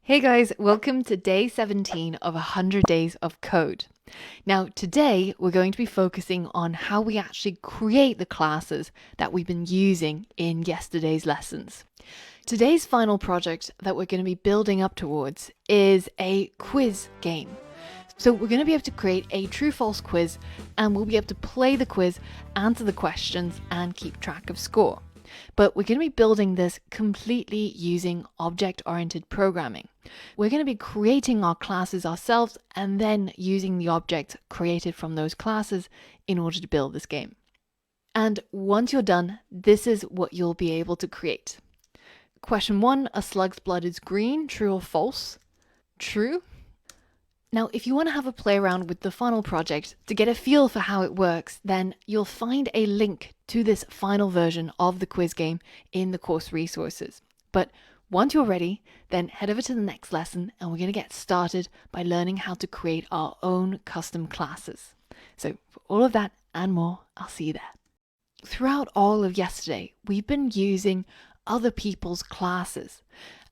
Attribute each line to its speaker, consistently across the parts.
Speaker 1: Hey guys, welcome to day 17 of 100 days of code. Now today we're going to be focusing on how we actually create the classes that we've been using in yesterday's lessons. Today's final project that we're going to be building up towards is a quiz game. So we're going to be able to create a true-false quiz, and we'll be able to play the quiz, answer the questions, and keep track of score. But we're going to be building this completely using object-oriented programming. We're going to be creating our classes ourselves and then using the objects created from those classes in order to build this game. And once you're done, this is what you'll be able to create. Question 1, a slug's blood is green, true or false? True. Now, if you want to have a play around with the final project to get a feel for how it works, then you'll find a link to this final version of the quiz game in the course resources. But once you're ready, then head over to the next lesson and we're going to get started by learning how to create our own custom classes. So for all of that and more, I'll see you there. Throughout all of yesterday, we've been using other people's classes.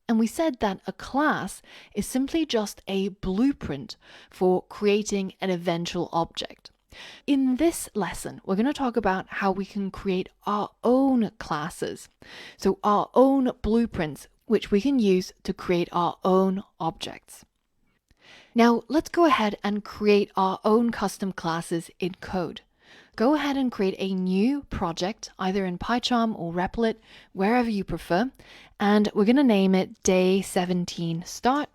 Speaker 1: And we said that a class is simply just a blueprint for creating an eventual object. In this lesson, we're going to talk about how we can create our own classes. So our own blueprints, which we can use to create our own objects. Now, let's go ahead and create our own custom classes in code. Go ahead and create a new project, either in PyCharm or Replit, wherever you prefer, and we're going to name it Day-17 Start,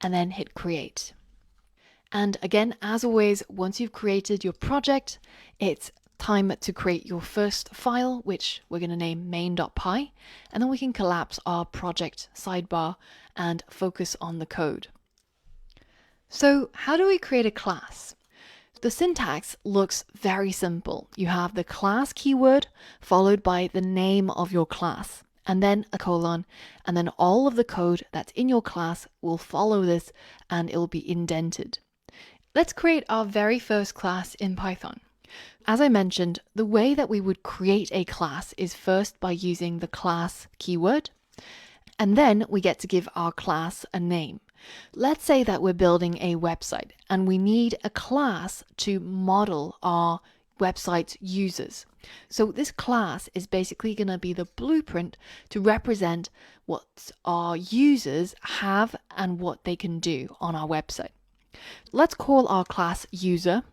Speaker 1: and then hit Create. And again, as always, once you've created your project, it's time to create your first file, which we're going to name main.py, and then we can collapse our project sidebar and focus on the code. So how do we create a class? The syntax looks very simple. You have the class keyword followed by the name of your class, and then a colon, and then all of the code that's in your class will follow this and it will be indented. Let's create our very first class in Python. As I mentioned, the way that we would create a class is first by using the class keyword, and then we get to give our class a name. Let's say that we're building a website and we need a class to model our website's users. So this class is basically going to be the blueprint to represent what our users have and what they can do on our website. Let's call our class user,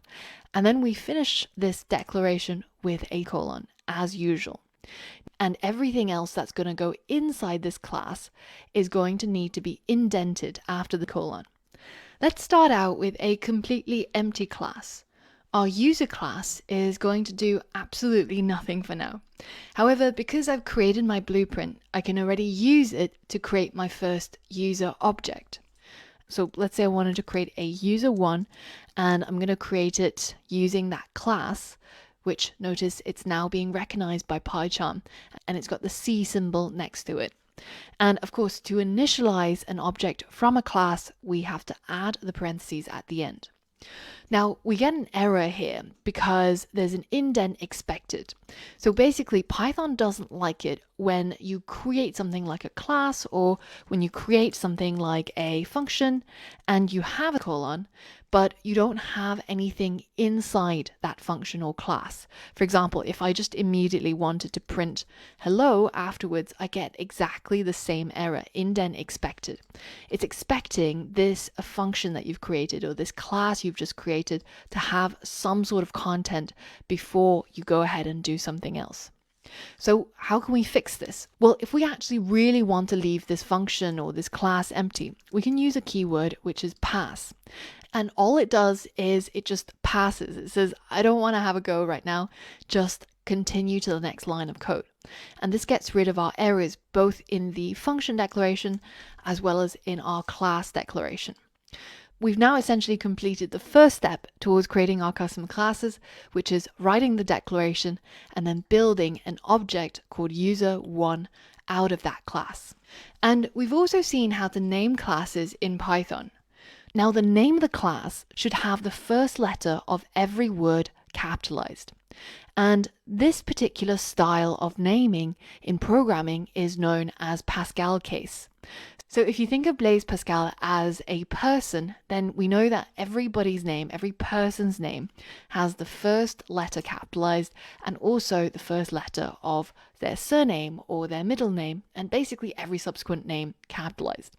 Speaker 1: and then we finish this declaration with a colon, as usual. And everything else that's going to go inside this class is going to need to be indented after the colon. Let's start out with a completely empty class. Our user class is going to do absolutely nothing for now. However, because I've created my blueprint, I can already use it to create my first user object. So let's say I wanted to create a user1, and I'm going to create it using that class, which notice it's now being recognized by PyCharm, and it's got the C symbol next to it. And of course, to initialize an object from a class, we have to add the parentheses at the end. Now, we get an error here because there's an indent expected. So basically, Python doesn't like it when you create something like a class or when you create something like a function and you have a colon, but you don't have anything inside that function or class. For example, if I just immediately wanted to print hello afterwards, I get exactly the same error, indent expected. It's expecting this function that you've created or this class you've just created to have some sort of content before you go ahead and do something else. So how can we fix this? Well, if we actually really want to leave this function or this class empty, we can use a keyword which is pass. And all it does is it just passes. It says, I don't want to have a go right now, just continue to the next line of code. And this gets rid of our errors both in the function declaration as well as in our class declaration. We've now essentially completed the first step towards creating our custom classes, which is writing the declaration and then building an object called user1 out of that class. And we've also seen how to name classes in Python. Now, the name of the class should have the first letter of every word capitalized. And this particular style of naming in programming is known as Pascal case. So if you think of Blaise Pascal as a person, then we know that everybody's name, every person's name, has the first letter capitalized and also the first letter of their surname or their middle name, and basically every subsequent name capitalized.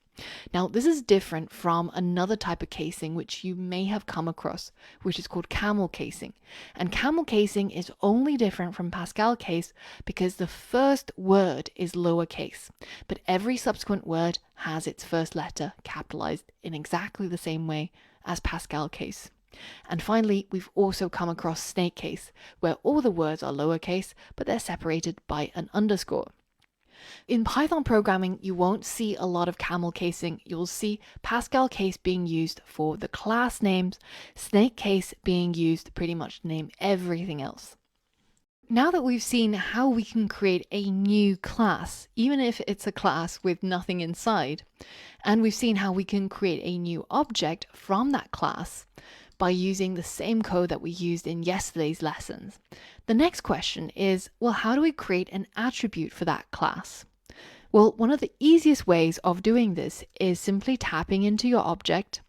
Speaker 1: Now, this is different from another type of casing which you may have come across, which is called camel casing. And camel casing is only different from Pascal case because the first word is lowercase, but every subsequent word has its first letter capitalized in exactly the same way as Pascal case. And finally, we've also come across snake case, where all the words are lowercase, but they're separated by an underscore. In Python programming, you won't see a lot of camel casing. You'll see Pascal case being used for the class names, snake case being used to pretty much name everything else. Now that we've seen how we can create a new class, even if it's a class with nothing inside, and we've seen how we can create a new object from that class by using the same code that we used in yesterday's lessons, the next question is, well, how do we create an attribute for that class? Well, one of the easiest ways of doing this is simply tapping into your object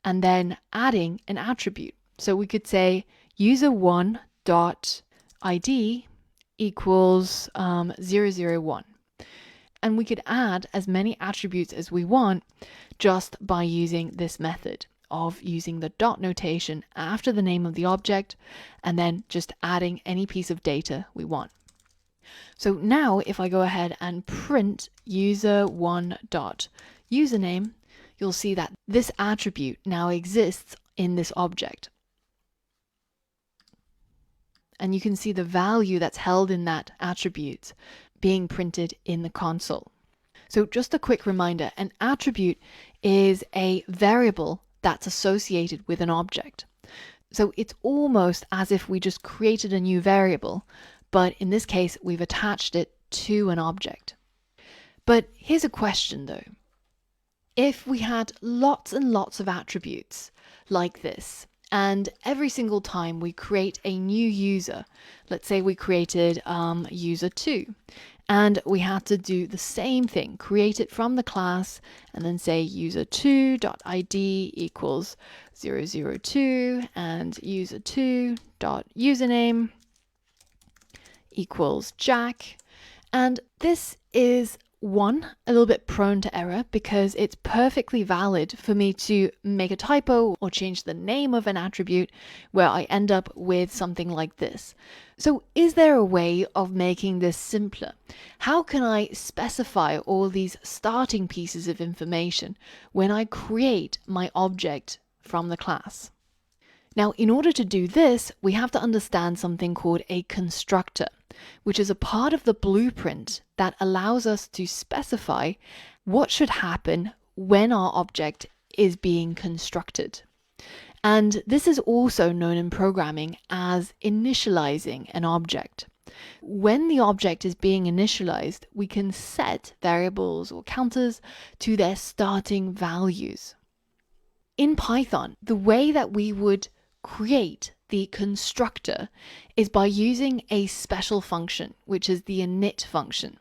Speaker 1: and then adding an attribute. So we could say user1.id equals 001. And we could add as many attributes as we want just by using this method of using the dot notation after the name of the object and then just adding any piece of data we want. So now if I go ahead and print user1.username, you'll see that this attribute now exists in this object. And you can see the value that's held in that attribute being printed in the console. So just a quick reminder, an attribute is a variable that's associated with an object. So it's almost as if we just created a new variable, but in this case, we've attached it to an object. But here's a question though. If we had lots and lots of attributes like this, and every single time we create a new user, let's say we created user2, and we had to do the same thing, create it from the class, and then say user2.id equals 002, and user2.username equals Jack. And this is a little bit prone to error because it's perfectly valid for me to make a typo or change the name of an attribute where I end up with something like this. So is there a way of making this simpler? How can I specify all these starting pieces of information when I create my object from the class? Now, in order to do this, we have to understand something called a constructor, which is a part of the blueprint that allows us to specify what should happen when our object is being constructed. And this is also known in programming as initializing an object. When the object is being initialized, we can set variables or counters to their starting values. In Python, the way that we would create the constructor is by using a special function, which is the init function.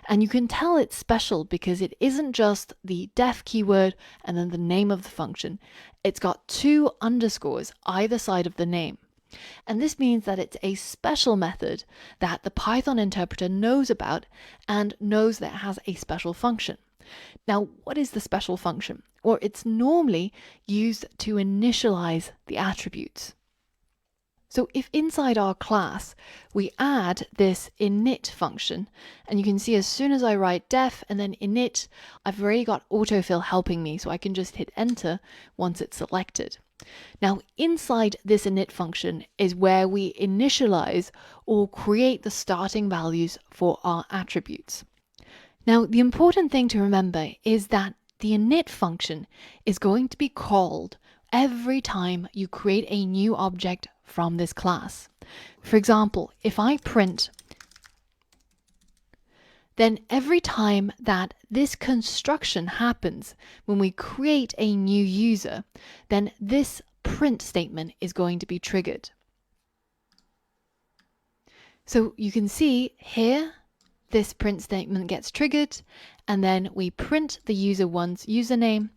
Speaker 1: And you can tell it's special because it isn't just the def keyword and then the name of the function. It's got 2 underscores either side of the name. And this means that it's a special method that the Python interpreter knows about and knows that it has a special function. Now, what is the special function? Or it's normally used to initialize the attributes. So if inside our class we add this init function, and you can see as soon as I write def and then init, I've already got autofill helping me, so I can just hit enter once it's selected. Now inside this init function is where we initialize or create the starting values for our attributes. Now the important thing to remember is that the init function is going to be called every time you create a new object from this class. For example, if I print, then every time that this construction happens, when we create a new user, then this print statement is going to be triggered. So you can see here this print statement gets triggered, and then we print the user one's username,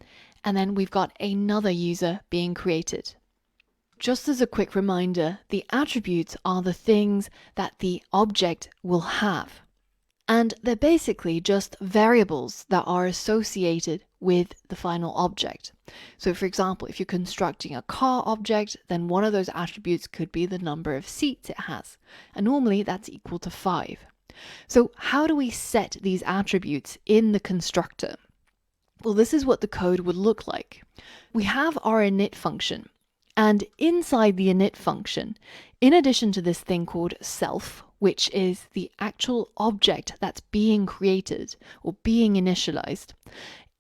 Speaker 1: and then we've got another user being created. Just as a quick reminder, the attributes are the things that the object will have. And they're basically just variables that are associated with the final object. So for example, if you're constructing a car object, then one of those attributes could be the number of seats it has. And normally that's equal to 5. So how do we set these attributes in the constructor? Well, this is what the code would look like. We have our init function. And inside the init function, in addition to this thing called self, which is the actual object that's being created or being initialized,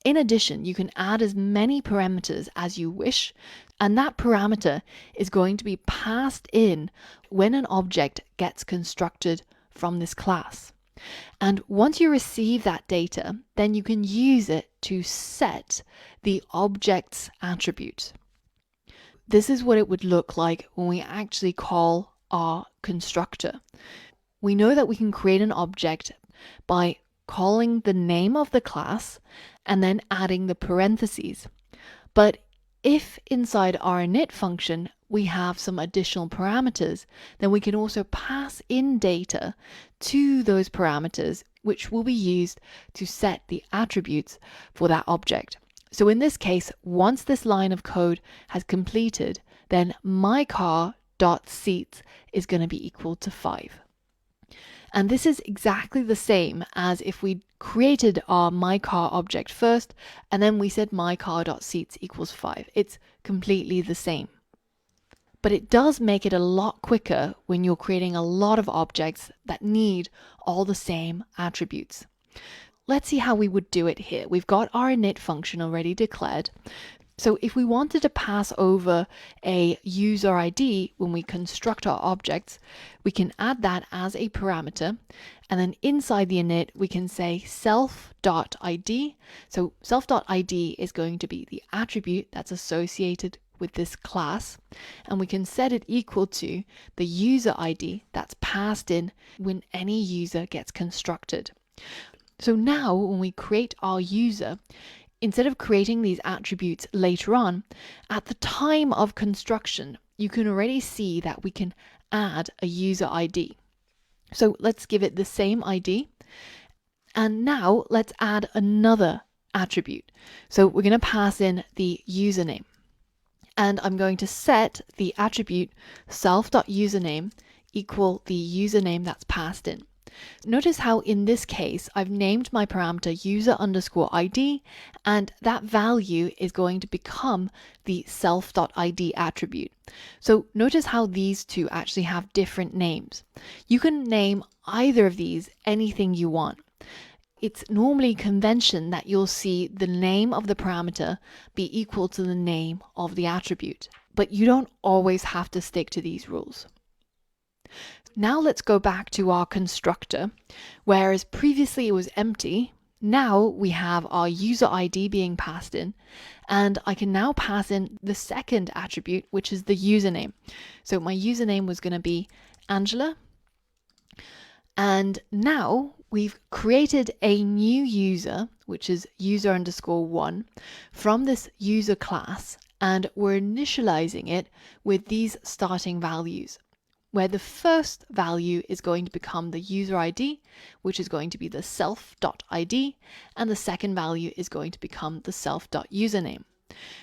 Speaker 1: in addition, you can add as many parameters as you wish, and that parameter is going to be passed in when an object gets constructed from this class. And once you receive that data, then you can use it to set the object's attribute. This is what it would look like when we actually call our constructor. We know that we can create an object by calling the name of the class and then adding the parentheses. But if inside our init function we have some additional parameters, then we can also pass in data to those parameters, which will be used to set the attributes for that object. So in this case, once this line of code has completed, then mycar.seats is going to be equal to 5. And this is exactly the same as if we created our mycar object first, and then we said mycar.seats equals 5. It's completely the same. But it does make it a lot quicker when you're creating a lot of objects that need all the same attributes. Let's see how we would do it here. We've got our init function already declared. So if we wanted to pass over a user ID when we construct our objects, we can add that as a parameter. And then inside the init, we can say self.id. So self.id is going to be the attribute that's associated with this class. And we can set it equal to the user ID that's passed in when any user gets constructed. So now when we create our user, instead of creating these attributes later on, at the time of construction, you can already see that we can add a user ID. So let's give it the same ID. And now let's add another attribute. So we're going to pass in the username. And I'm going to set the attribute self.username equal the username that's passed in. Notice how in this case, I've named my parameter user_ID, and that value is going to become the self.id attribute. So notice how these two actually have different names. You can name either of these anything you want. It's normally convention that you'll see the name of the parameter be equal to the name of the attribute, but you don't always have to stick to these rules. Now let's go back to our constructor. Whereas previously it was empty, now we have our user ID being passed in, and I can now pass in the second attribute, which is the username. So my username was going to be Angela. And now we've created a new user, which is user_1, from this user class, and we're initializing it with these starting values, where the first value is going to become the user ID, which is going to be the self.id, and the second value is going to become the self.username.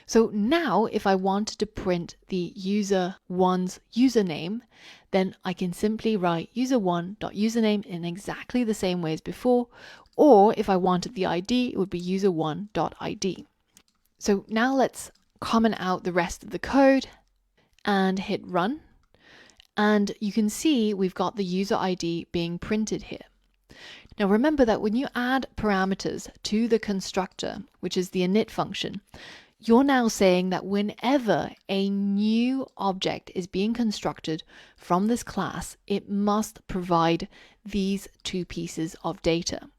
Speaker 1: So now if I wanted to print the user1's username, then I can simply write user1.username in exactly the same way as before, or if I wanted the ID, it would be user1.id. So now let's comment out the rest of the code and hit run. And you can see we've got the user ID being printed here. Now remember that when you add parameters to the constructor, which is the init function, you're now saying that whenever a new object is being constructed from this class, it must provide these two pieces of data.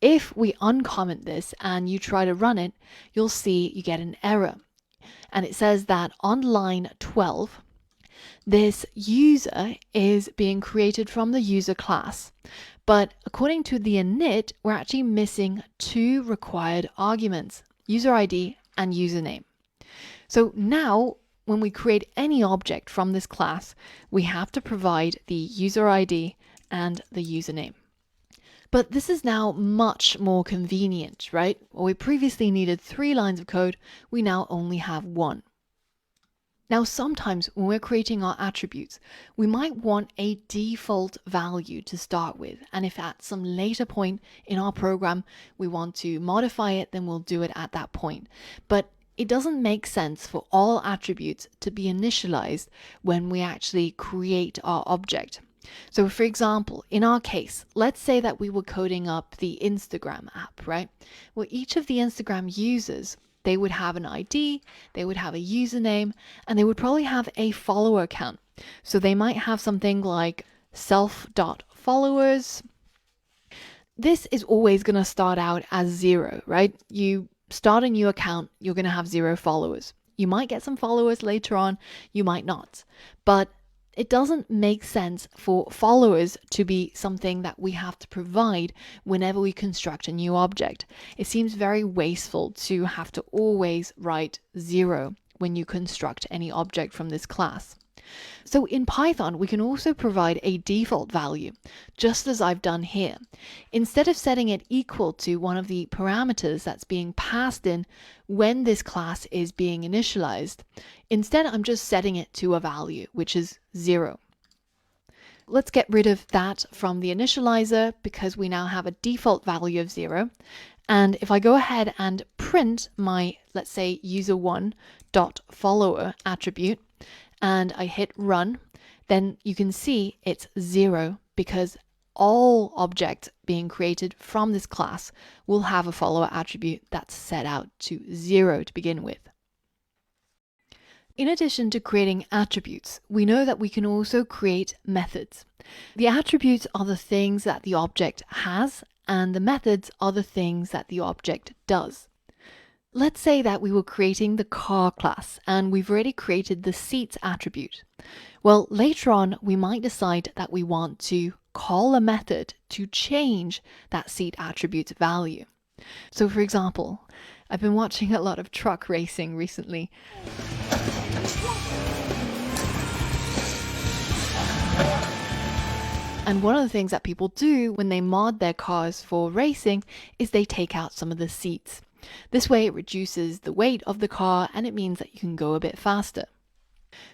Speaker 1: If we uncomment this and you try to run it, you'll see you get an error. And it says that on line 12, This user is being created from the user class. But according to the init, we're actually missing two required arguments, user ID and username. So now when we create any object from this class, we have to provide the user ID and the username. But this is now much more convenient, right? Well, we previously needed 3 lines of code, we now only have 1. Now, sometimes when we're creating our attributes, we might want a default value to start with. And if at some later point in our program, we want to modify it, then we'll do it at that point. But it doesn't make sense for all attributes to be initialized when we actually create our object. So for example, in our case, let's say that we were coding up the Instagram app, right? Well, each of the Instagram users, they would have an ID, they would have a username, and they would probably have a follower count. So they might have something like self.followers. This is always going to start out as 0, right? You start a new account, you're going to have 0 followers. You might get some followers later on, you might not. But it doesn't make sense for followers to be something that we have to provide whenever we construct a new object. It seems very wasteful to have to always write 0 when you construct any object from this class. So in Python, we can also provide a default value, just as I've done here. Instead of setting it equal to one of the parameters that's being passed in when this class is being initialized, instead I'm just setting it to a value, which is 0. Let's get rid of that from the initializer because we now have a default value of 0. And if I go ahead and print my, let's say, user1.follower attribute, and I hit run, then you can see it's 0 because all objects being created from this class will have a follower attribute that's set out to 0 to begin with. In addition to creating attributes, we know that we can also create methods. The attributes are the things that the object has, and the methods are the things that the object does. Let's say that we were creating the car class and we've already created the seats attribute. Well, later on, we might decide that we want to call a method to change that seat attribute's value. So for example, I've been watching a lot of truck racing recently. And one of the things that people do when they mod their cars for racing is they take out some of the seats. This way it reduces the weight of the car and it means that you can go a bit faster.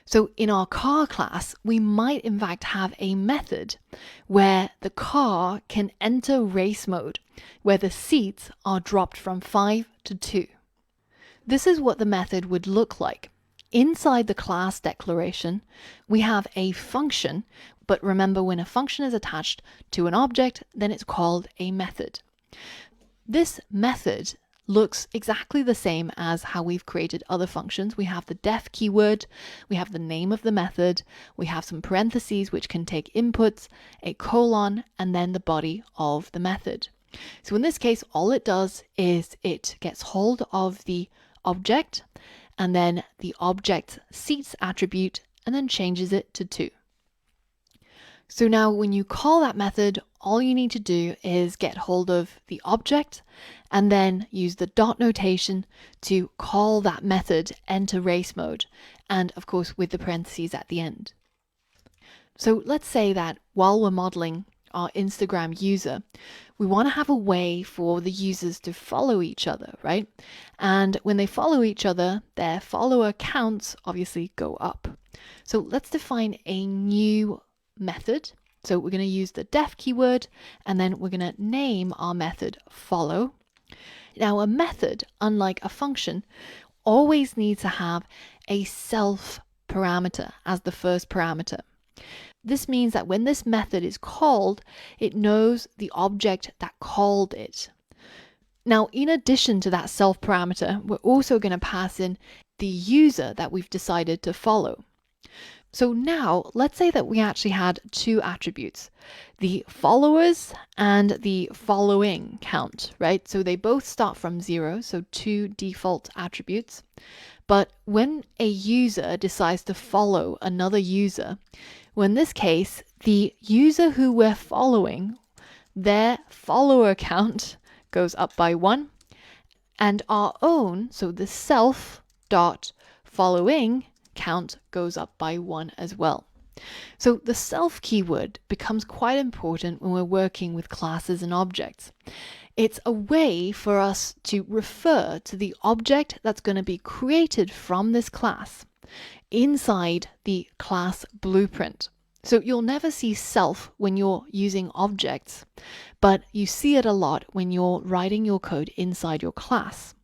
Speaker 1: So in our car class, we might in fact have a method where the car can enter race mode, where the seats are dropped from 5 to 2. This is what the method would look like. Inside the class declaration, we have a function, but remember when a function is attached to an object, then it's called a method. This method looks exactly the same as how we've created other functions. We have the def keyword, we have the name of the method, we have some parentheses which can take inputs, a colon, and then the body of the method. So in this case, all it does is it gets hold of the object and then the object seats attribute and then changes it to 2. So now when you call that method, all you need to do is get hold of the object and then use the dot notation to call that method enter race mode, and of course with the parentheses at the end. So let's say that while we're modeling our Instagram user, we want to have a way for the users to follow each other, right? And when they follow each other, their follower counts obviously go up. So let's define a new method. So we're going to use the def keyword and then we're going to name our method follow. Now a method, unlike a function, always needs to have a self parameter as the first parameter. This means that when this method is called, it knows the object that called it. Now, in addition to that self parameter, we're also going to pass in the user that we've decided to follow. So now let's say that we actually had two attributes, the followers and the following count, right? So they both start from 0, so two default attributes. But when a user decides to follow another user, well, in this case, the user who we're following, their follower count goes up by 1, and our own, so the self dot following count goes up by 1 as well. So the self keyword becomes quite important when we're working with classes and objects. It's a way for us to refer to the object that's going to be created from this class inside the class blueprint. So you'll never see self when you're using objects, but you see it a lot when you're writing your code inside your class.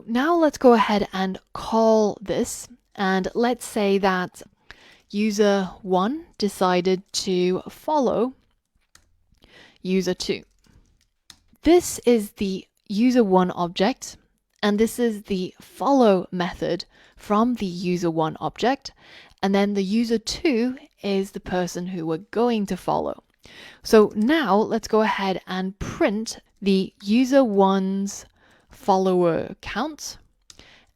Speaker 1: Now let's go ahead and call this, and let's say that user 1 decided to follow user 2. This is the user 1 object, and this is the follow method from the user 1 object, and then the user 2 is the person who we're going to follow. So now let's go ahead and print the user 1's follower count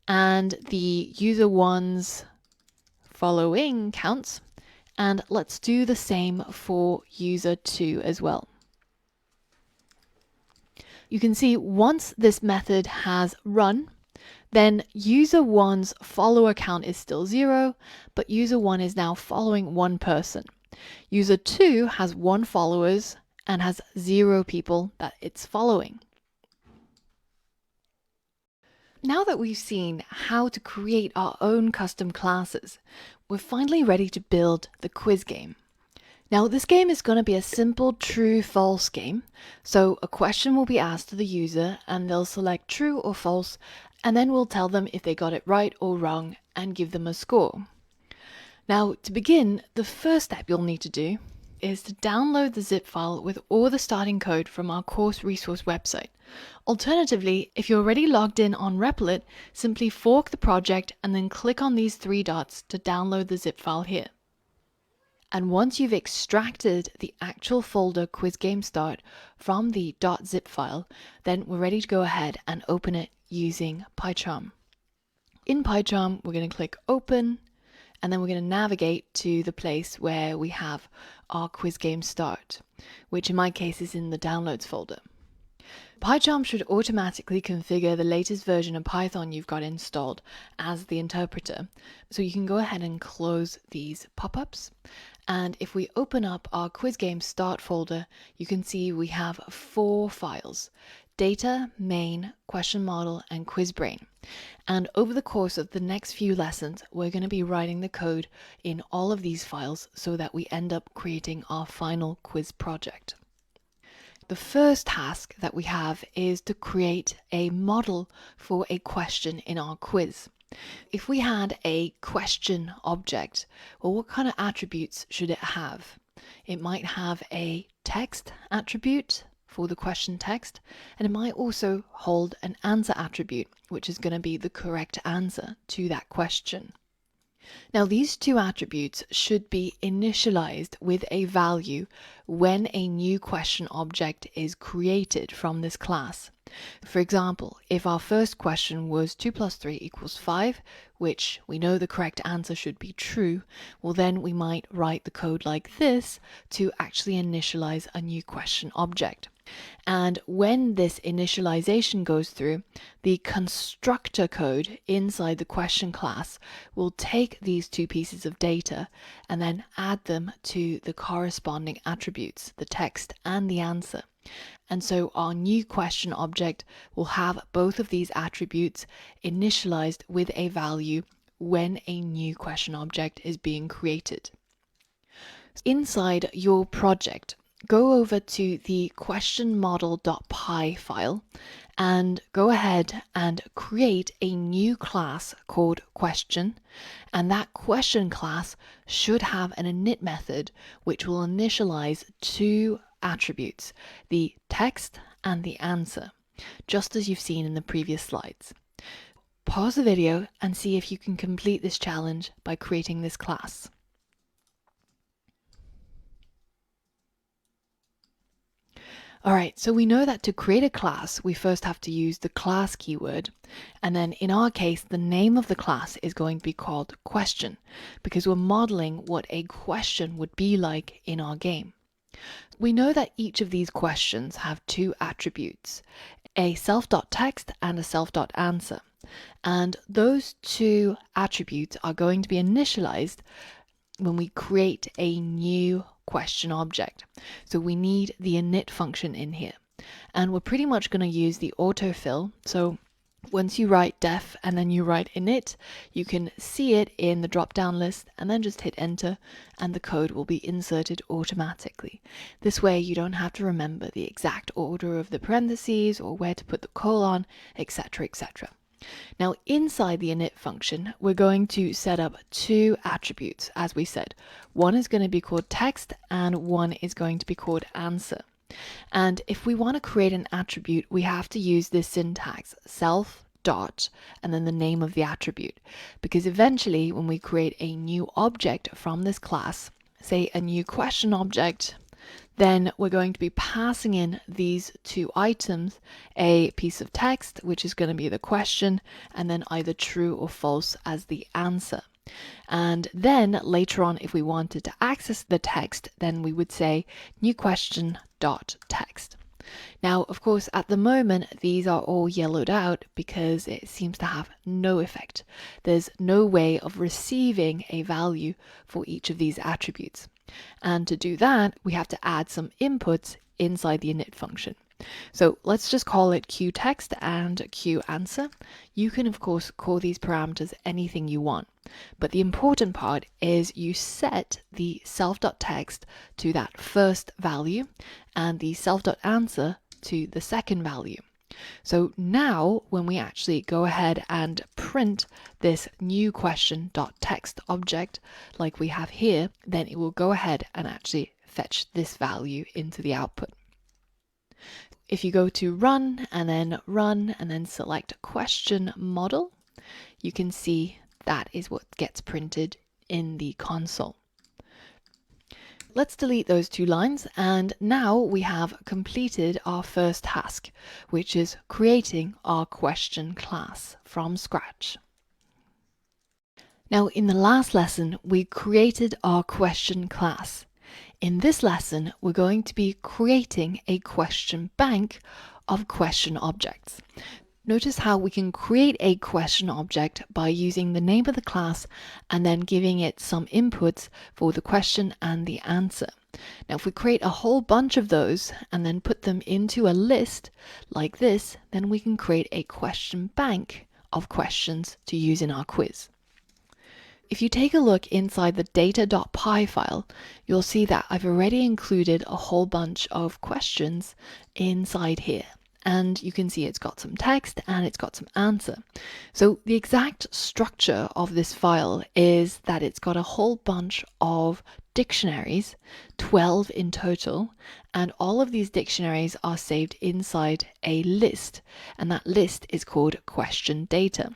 Speaker 1: and the user 1's following counts, and let's do the same for user 2 as well. You can see once this method has run, then user 1's follower count is still 0, but user 1 is now following one person. User 2 has 1 followers and has 0 people that it's following. Now that we've seen how to create our own custom classes, we're finally ready to build the quiz game. Now this game is going to be a simple true-false game, so a question will be asked to the user and they'll select true or false, and then we'll tell them if they got it right or wrong and give them a score. Now to begin, the first step you'll need to do is to download the zip file with all the starting code from our course resource website. Alternatively, if you're already logged in on Replit, simply fork the project and then click on these 3 dots to download the zip file here. And once you've extracted the actual folder quiz game start from the .zip file, then we're ready to go ahead and open it using PyCharm. In PyCharm, we're going to click open, and then we're going to navigate to the place where we have our quiz game start, which in my case is in the downloads folder. PyCharm should automatically configure the latest version of Python you've got installed as the interpreter, so you can go ahead and close these pop-ups. And if we open up our quiz game start folder, you can see we have 4 files: data, main, question model, and quizbrain. And over the course of the next few lessons, we're going to be writing the code in all of these files so that we end up creating our final quiz project. The first task that we have is to create a model for a question in our quiz. If we had a question object, well, what kind of attributes should it have? It might have a text attribute for the question text, and it might also hold an answer attribute, which is going to be the correct answer to that question. Now these 2 attributes should be initialized with a value when a new question object is created from this class. For example, if our first question was 2 plus 3 equals 5, which we know the correct answer should be true, well then we might write the code like this to actually initialize a new question object. And when this initialization goes through, the constructor code inside the question class will take these 2 pieces of data and then add them to the corresponding attributes, the text and the answer. And so our new question object will have both of these attributes initialized with a value when a new question object is being created. Inside your project, go over to the questionModel.py file and go ahead and create a new class called question, and that question class should have an init method which will initialize 2 attributes, the text and the answer, just as you've seen in the previous slides. Pause the video and see if you can complete this challenge by creating this class. All right, so we know that to create a class, we first have to use the class keyword. And then in our case, the name of the class is going to be called question because we're modeling what a question would be like in our game. We know that each of these questions have two attributes, a self.text and a self.answer. And those two attributes are going to be initialized when we create a new question object. So we need the init function in here. And we're pretty much going to use the autofill. So once you write def and then you write init, you can see it in the drop-down list and then just hit enter and the code will be inserted automatically. This way you don't have to remember the exact order of the parentheses or where to put the colon, etc., etc. Now inside the init function, we're going to set up two attributes, as we said. One is going to be called text and one is going to be called answer. And if we want to create an attribute, we have to use this syntax, self dot, and then the name of the attribute. Because eventually when we create a new object from this class, say a new question object, then we're going to be passing in these two items, a piece of text, which is going to be the question, and then either true or false as the answer. And then later on, if we wanted to access the text, then we would say new question dot text. Now, of course, at the moment, these are all yellowed out because it seems to have no effect. There's no way of receiving a value for each of these attributes. And to do that, we have to add some inputs inside the init function. So let's just call it qtext and qanswer. You can, of course, call these parameters anything you want. But the important part is you set the self.text to that first value and the self.answer to the second value. So now when we actually go ahead and print this new question.text object like we have here, then it will go ahead and actually fetch this value into the output. If you go to run and then select question model, you can see that is what gets printed in the console. Let's delete those two lines, and now we have completed our first task, which is creating our question class from scratch. Now, in the last lesson, we created our question class. In this lesson, we're going to be creating a question bank of question objects. Notice how we can create a question object by using the name of the class and then giving it some inputs for the question and the answer. Now, if we create a whole bunch of those and then put them into a list like this, then we can create a question bank of questions to use in our quiz. If you take a look inside the data.py file, you'll see that I've already included a whole bunch of questions inside here. And you can see it's got some text and it's got some answer. So the exact structure of this file is that it's got a whole bunch of dictionaries, 12 in total, and all of these dictionaries are saved inside a list, and that list is called question data.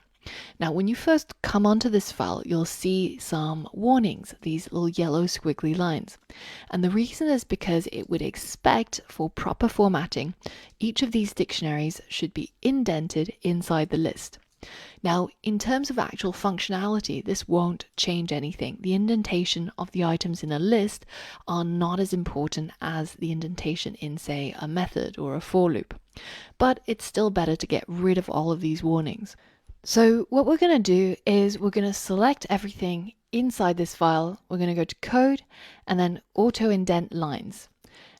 Speaker 1: Now, when you first come onto this file, you'll see some warnings, these little yellow squiggly lines. And the reason is because it would expect for proper formatting, each of these dictionaries should be indented inside the list. Now, in terms of actual functionality, this won't change anything. The indentation of the items in a list are not as important as the indentation in, say, a method or a for loop. But it's still better to get rid of all of these warnings. So what we're going to do is we're going to select everything inside this file. We're going to go to code and then auto indent lines.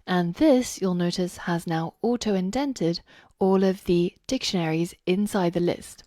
Speaker 1: And this, you'll notice, has now auto indented all of the dictionaries inside the list.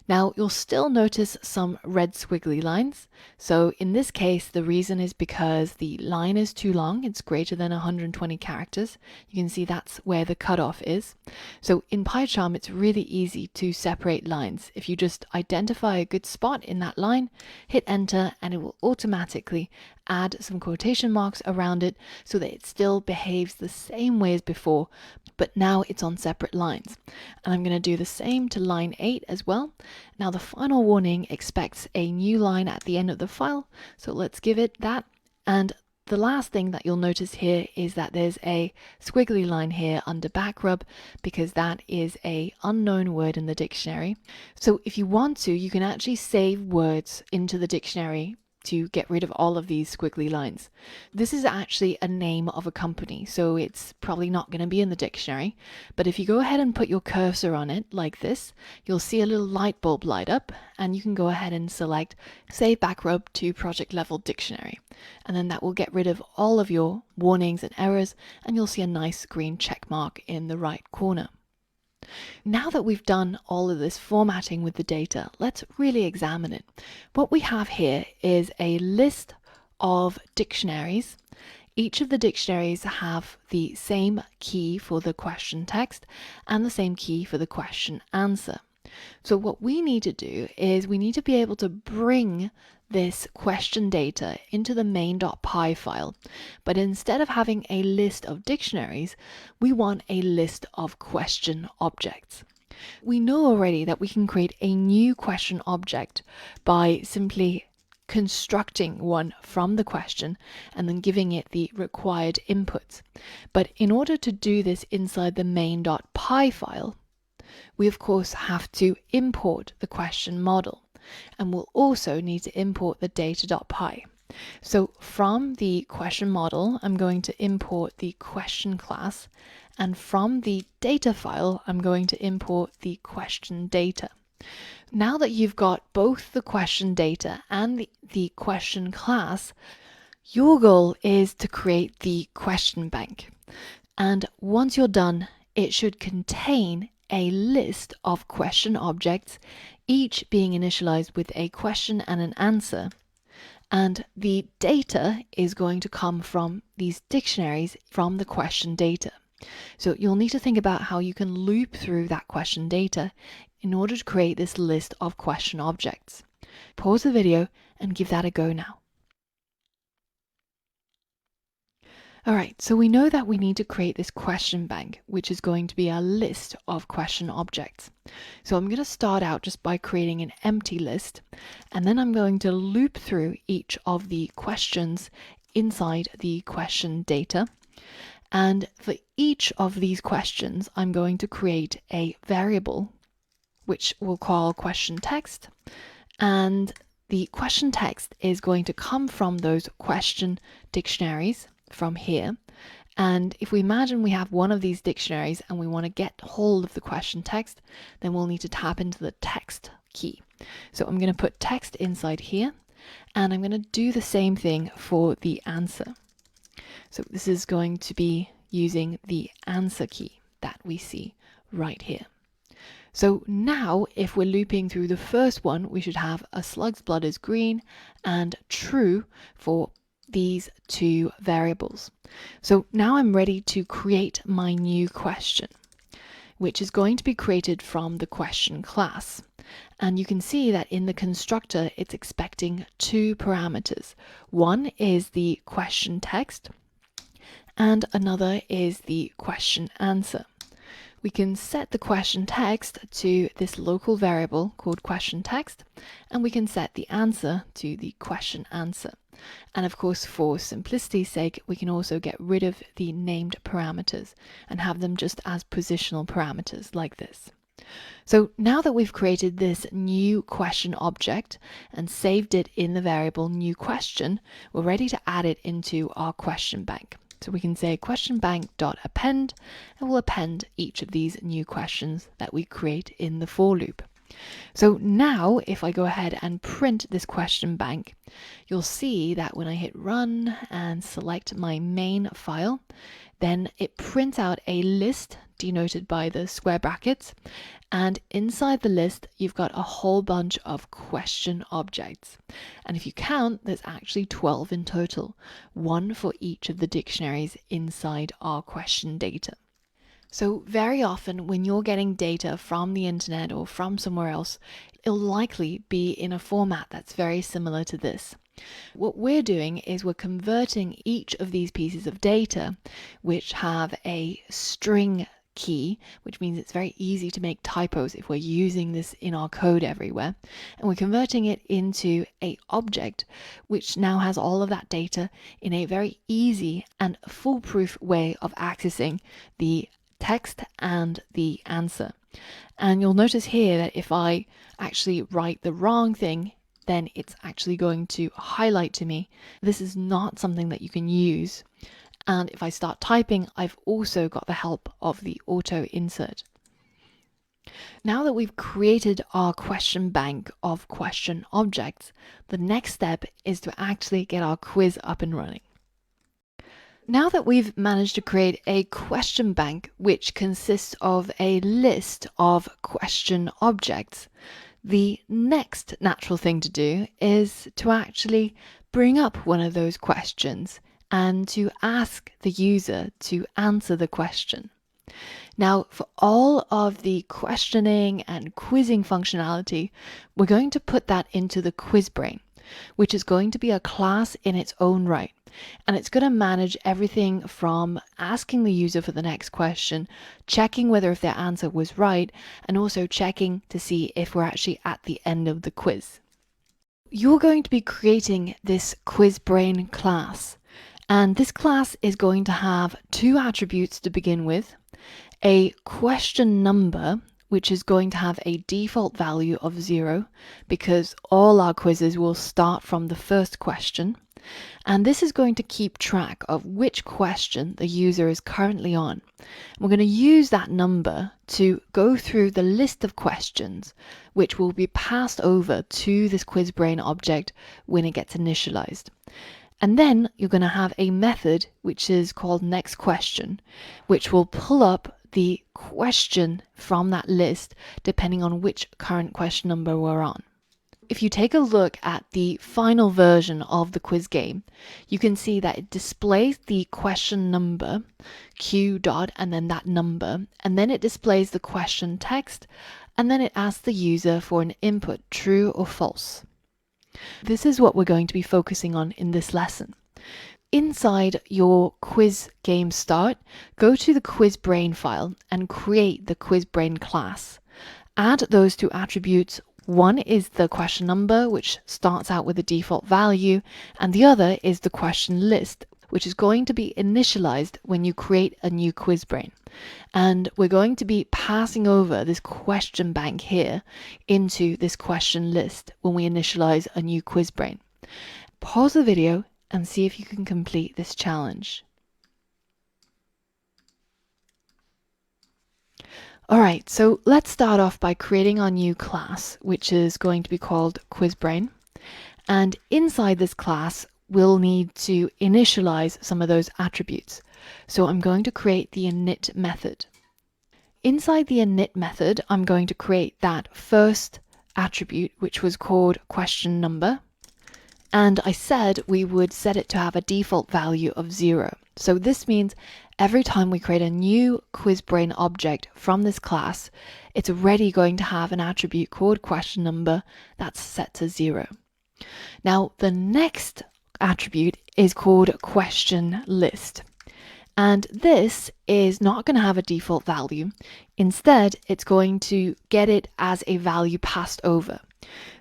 Speaker 1: Now, you'll still notice some red squiggly lines. So in this case, the reason is because the line is too long. It's greater than 120 characters. You can see that's where the cutoff is. So in PyCharm, it's really easy to separate lines. If you just identify a good spot in that line, hit enter, and it will automatically add some quotation marks around it so that it still behaves the same way as before, but now it's on separate lines. And I'm going to do the same to line 8 as well. Now the final warning expects a new line at the end of the file, so let's give it that. And The last thing that you'll notice here is that there's a squiggly line here under backrub because that is a unknown word in the dictionary. So if you want to, you can actually save words into the dictionary to get rid of all of these squiggly lines. This is actually a name of a company, so it's probably not going to be in the dictionary. But if you go ahead and put your cursor on it like this, you'll see a little light bulb light up, and you can go ahead and select Save Backrub to Project Level Dictionary. And then that will get rid of all of your warnings and errors, and you'll see a nice green check mark in the right corner. Now that we've done all of this formatting with the data, let's really examine it. What we have here is a list of dictionaries. Each of the dictionaries have the same key for the question text and the same key for the question answer. So what we need to do is we need to be able to bring this question data into the main.py file. But instead of having a list of dictionaries, we want a list of question objects. We know already that we can create a new question object by simply constructing one from the question and then giving it the required inputs. But in order to do this inside the main.py file, we of course have to import the question model, and we'll also need to import the data.py. So from the question model, I'm going to import the question class, and from the data file, I'm going to import the question data. Now that you've got both the question data and the question class, your goal is to create the question bank. And once you're done, it should contain a list of question objects, each being initialized with a question and an answer. And the data is going to come from these dictionaries from the question data. So you'll need to think about how you can loop through that question data in order to create this list of question objects. Pause the video and give that a go now. All right, so we know that we need to create this question bank, which is going to be a list of question objects. So I'm going to start out just by creating an empty list, and then I'm going to loop through each of the questions inside the question data. And for each of these questions, I'm going to create a variable, which we'll call question text. And the question text is going to come from those question dictionaries from here. And if we imagine we have one of these dictionaries and we want to get hold of the question text, then we'll need to tap into the text key. So I'm going to put text inside here, and I'm going to do the same thing for the answer. So this is going to be using the answer key that we see right here. So now if we're looping through the first one, we should have a slug's blood is green and true for these two variables. So now I'm ready to create my new question, which is going to be created from the question class. And you can see that in the constructor, it's expecting two parameters. One is the question text, and another is the question answer. We can set the question text to this local variable called question text, and we can set the answer to the question answer. And of course, for simplicity's sake, we can also get rid of the named parameters and have them just as positional parameters like this. So now that we've created this new question object and saved it in the variable new question, we're ready to add it into our question bank. So we can say question bank.append, and we'll append each of these new questions that we create in the for loop. So now if I go ahead and print this question bank, you'll see that when I hit run and select my main file, then it prints out a list denoted by the square brackets, and inside the list you've got a whole bunch of question objects. And if you count, there's actually 12 in total, one for each of the dictionaries inside our question data. So very often when you're getting data from the internet or from somewhere else, it'll likely be in a format that's very similar to this. What we're doing is we're converting each of these pieces of data, which have a string key, which means it's very easy to make typos if we're using this in our code everywhere. And we're converting it into an object, which now has all of that data in a very easy and foolproof way of accessing the text and the answer. And you'll notice here that if I actually write the wrong thing, then it's actually going to highlight to me. This is not something that you can use. And if I start typing, I've also got the help of the auto insert. Now that we've created our question bank of question objects, the next step is to actually get our quiz up and running. Now that we've managed to create a question bank which consists of a list of question objects, the next natural thing to do is to actually bring up one of those questions and to ask the user to answer the question. Now, for all of the questioning and quizzing functionality, we're going to put that into the quiz brain, which is going to be a class in its own right. And it's going to manage everything from asking the user for the next question, checking whether if their answer was right, and also checking to see if we're actually at the end of the quiz. You're going to be creating this quiz brain class. And this class is going to have two attributes to begin with. A question number, which is going to have a default value of 0, because all our quizzes will start from the first question. And this is going to keep track of which question the user is currently on. We're going to use that number to go through the list of questions, which will be passed over to this quiz brain object when it gets initialized. And then you're going to have a method which is called next question, which will pull up the question from that list depending on which current question number we're on. If you take a look at the final version of the quiz game, you can see that it displays the question number, Q dot, and then that number, and then it displays the question text, and then it asks the user for an input, true or false. This is what we're going to be focusing on in this lesson. Inside your quiz game start, go to the quiz brain file and create the quiz brain class. Add those two attributes. One is the question number, which starts out with a default value, and the other is the question list, which is going to be initialized when you create a new quiz brain. And we're going to be passing over this question bank here into this question list when we initialize a new quiz brain. Pause the video and see if you can complete this challenge. Alright, so let's start off by creating our new class, which is going to be called QuizBrain. And inside this class, we'll need to initialize some of those attributes. So I'm going to create the init method. Inside the init method, I'm going to create that first attribute, which was called question number. And I said we would set it to have a default value of 0. So this means every time we create a new QuizBrain object from this class, it's already going to have an attribute called question number that's set to 0. Now, the next attribute is called question list. And this is not going to have a default value. Instead, it's going to get it as a value passed over.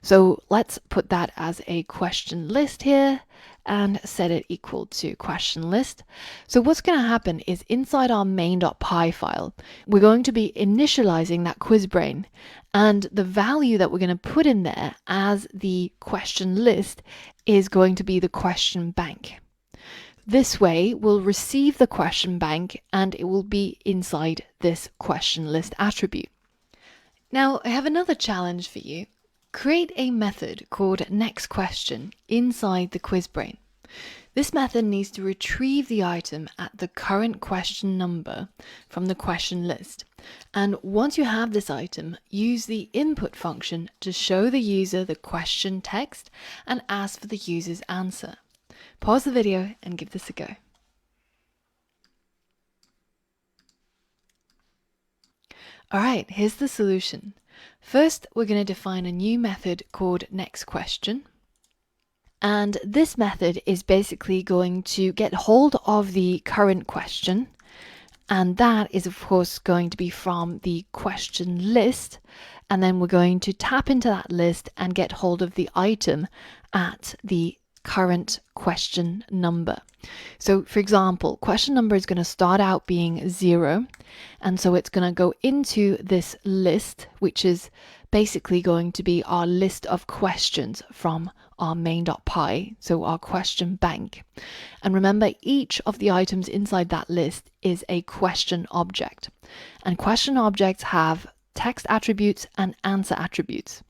Speaker 1: So let's put that as a question list here and set it equal to question list. So what's going to happen is inside our main.py file, we're going to be initializing that QuizBrain, and the value that we're going to put in there as the question list is going to be the question bank. This way, we'll receive the question bank and it will be inside this question list attribute. Now, I have another challenge for you. Create a method called nextQuestion inside the QuizBrain. This method needs to retrieve the item at the current question number from the question list. And once you have this item, use the input function to show the user the question text and ask for the user's answer. Pause the video and give this a go. Alright, here's the solution. First, we're going to define a new method called nextQuestion. And this method is basically going to get hold of the current question And that is, of course, going to be from the question list. And then we're going to tap into that list and get hold of the item at the current question number. So for example, question number is going to start out being 0. And so it's going to go into this list, which is basically going to be our list of questions from our main.py, so our question bank. And remember, each of the items inside that list is a question object. And question objects have text attributes and answer attributes.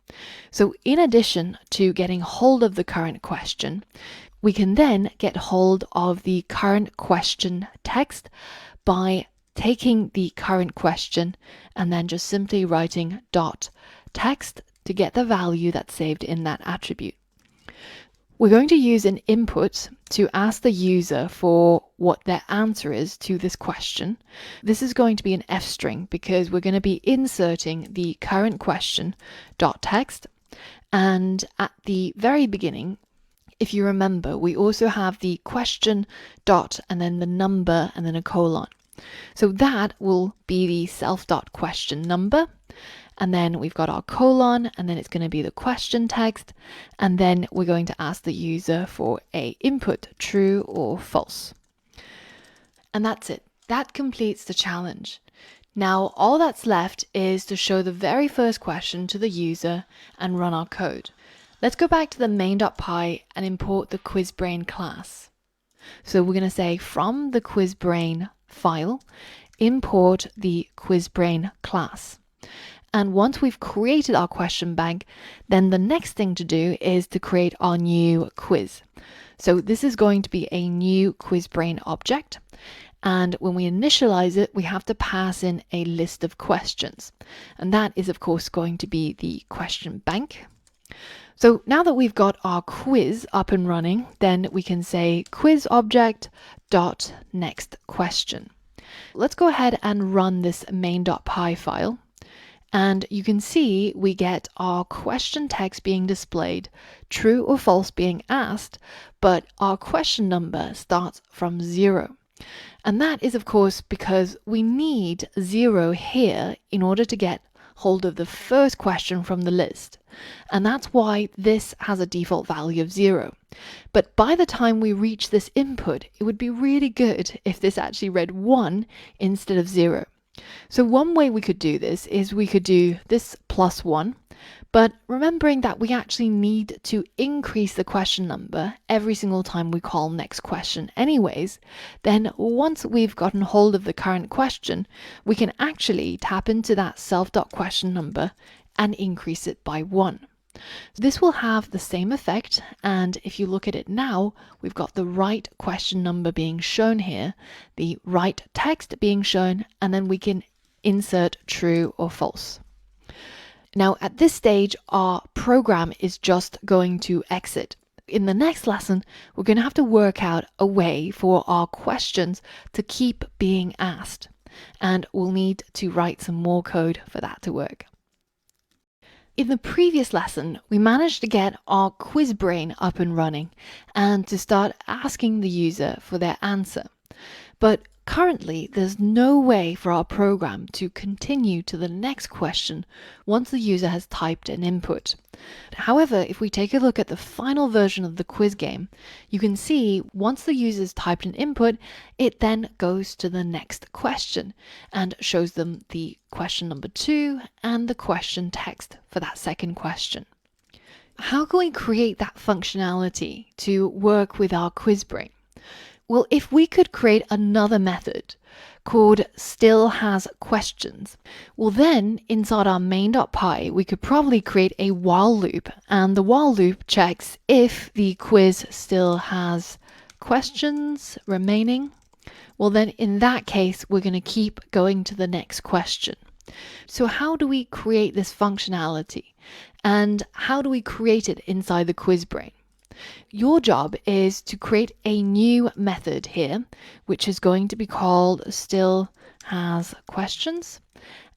Speaker 1: So in addition to getting hold of the current question, we can then get hold of the current question text by taking the current question and then just simply writing dot text to get the value that's saved in that attribute. We're going to use an input to ask the user for what their answer is to this question. This is going to be an F string because we're going to be inserting the current question dot text. And at the very beginning, if you remember, we also have the question dot and then the number and then a colon. So that will be the self.question number. And then we've got our colon, and then it's going to be the question text. And then we're going to ask the user for a input, true or false. And that's it. That completes the challenge. Now, all that's left is to show the very first question to the user and run our code. Let's go back to the main.py and import the QuizBrain class. So we're going to say from the QuizBrain file, import the QuizBrain class. And once we've created our question bank, then the next thing to do is to create our new quiz. So this is going to be a new QuizBrain object. And when we initialize it, we have to pass in a list of questions. And that is, of course, going to be the question bank. So now that we've got our quiz up and running, then we can say quiz object dot next question. Let's go ahead and run this main.py file. And you can see we get our question text being displayed, true or false being asked, but our question number starts from 0. And that is, of course, because we need 0 here in order to get hold of the first question from the list. And that's why this has a default value of 0. But by the time we reach this input, it would be really good if this actually read 1 instead of 0. So one way we could do this is we could do this plus 1, but remembering that we actually need to increase the question number every single time we call next question anyways, then once we've gotten hold of the current question, we can actually tap into that self.question number and increase it by 1. This will have the same effect, and if you look at it now, we've got the right question number being shown here, the right text being shown, and then we can insert true or false. Now at this stage, our program is just going to exit. In the next lesson, we're going to have to work out a way for our questions to keep being asked, and we'll need to write some more code for that to work. In the previous lesson, we managed to get our QuizBrain up and running and to start asking the user for their answer. But currently, there's no way for our program to continue to the next question once the user has typed an input. However, if we take a look at the final version of the quiz game, you can see once the user's typed an input, it then goes to the next question and shows them the question number 2 and the question text for that second question. How can we create that functionality to work with our QuizBrain? Well, if we could create another method called still has questions, well then inside our main.py we could probably create a while loop, and the while loop checks if the quiz still has questions remaining. Well then in that case we're going to keep going to the next question. So how do we create this functionality, and how do we create it inside the QuizBrain? Your job is to create a new method here, which is going to be called still has questions.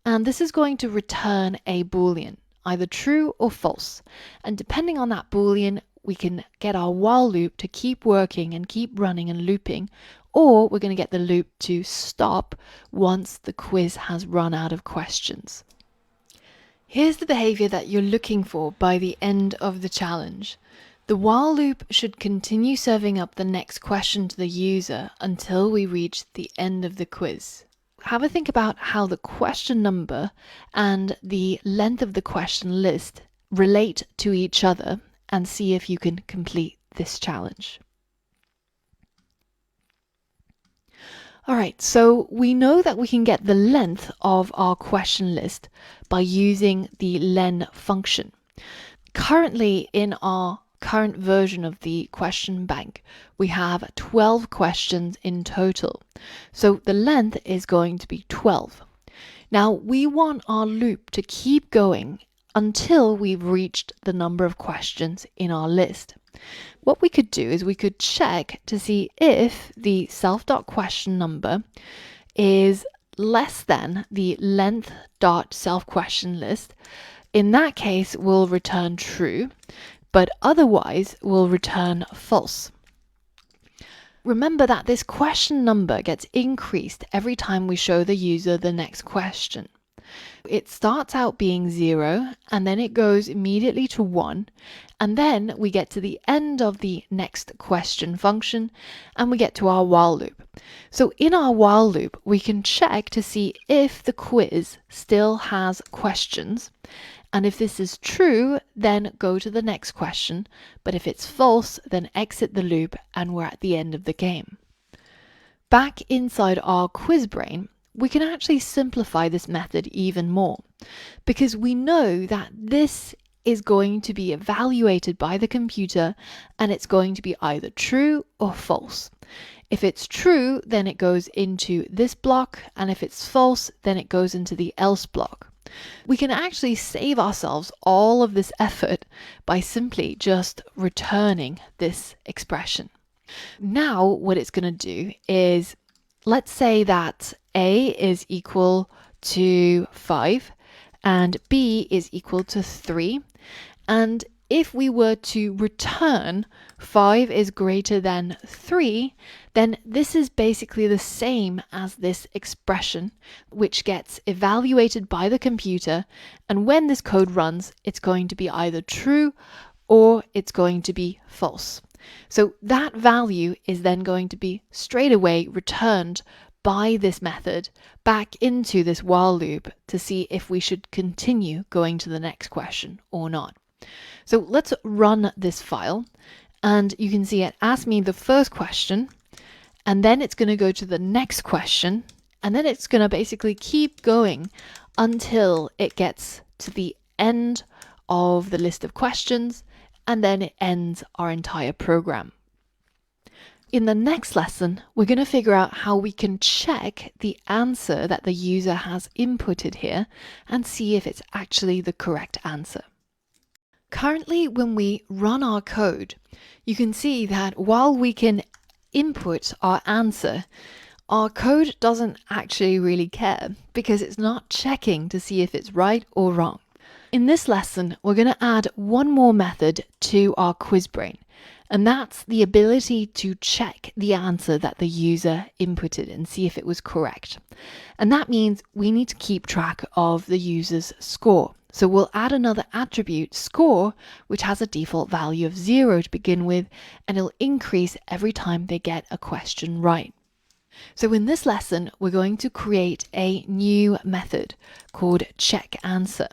Speaker 1: And this is going to return a Boolean, either true or false. And depending on that Boolean, we can get our while loop to keep working and keep running and looping, or we're going to get the loop to stop once the quiz has run out of questions. Here's the behavior that you're looking for by the end of the challenge. The while loop should continue serving up the next question to the user until we reach the end of the quiz. Have a think about how the question number and the length of the question list relate to each other and see if you can complete this challenge. All right, so we know that we can get the length of our question list by using the len function. Currently, in our current version of the question bank, we have 12 questions in total. So the length is going to be 12. Now we want our loop to keep going until we've reached the number of questions in our list. What we could do is we could check to see if the self.question number is less than the length.self-question list. In that case, we'll return true, but otherwise we'll return false. Remember that this question number gets increased every time we show the user the next question. It starts out being 0, and then it goes immediately to 1, and then we get to the end of the next question function, and we get to our while loop. So in our while loop, we can check to see if the quiz still has questions, and if this is true, then go to the next question, but if it's false, then exit the loop, and we're at the end of the game. Back inside our quiz brain, we can actually simplify this method even more, because we know that this is going to be evaluated by the computer and it's going to be either true or false. If it's true, then it goes into this block, and if it's false, then it goes into the else block. We can actually save ourselves all of this effort by simply just returning this expression. Now what it's going to do is, let's say that A is equal to 5 and B is equal to 3. And if we were to return 5 is greater than 3, then this is basically the same as this expression, which gets evaluated by the computer. And when this code runs, it's going to be either true or it's going to be false. So that value is then going to be straight away returned by this method back into this while loop to see if we should continue going to the next question or not. So let's run this file, and you can see it asks me the first question, and then it's going to go to the next question, and then it's going to basically keep going until it gets to the end of the list of questions, and then it ends our entire program. In the next lesson, we're going to figure out how we can check the answer that the user has inputted here and see if it's actually the correct answer. Currently, when we run our code, you can see that while we can input our answer, our code doesn't actually really care because it's not checking to see if it's right or wrong. In this lesson, we're going to add one more method to our quiz brain, and that's the ability to check the answer that the user inputted and see if it was correct. And that means we need to keep track of the user's score. So we'll add another attribute, score, which has a default value of 0 to begin with, and it'll increase every time they get a question right. So in this lesson, we're going to create a new method called checkAnswer.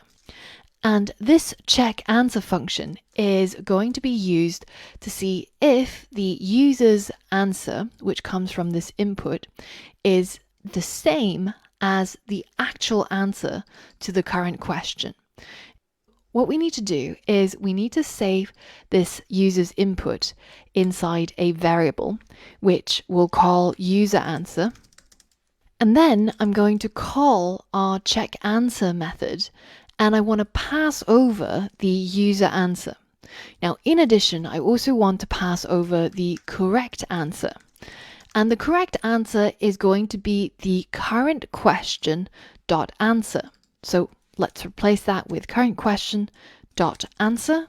Speaker 1: And this checkAnswer function is going to be used to see if the user's answer, which comes from this input, is the same as the actual answer to the current question. What we need to do is we need to save this user's input inside a variable, which we'll call userAnswer. And then I'm going to call our checkAnswer method, and I want to pass over the user answer. Now, in addition, I also want to pass over the correct answer. And the correct answer is going to be the current question dot answer. So let's replace that with current question dot answer.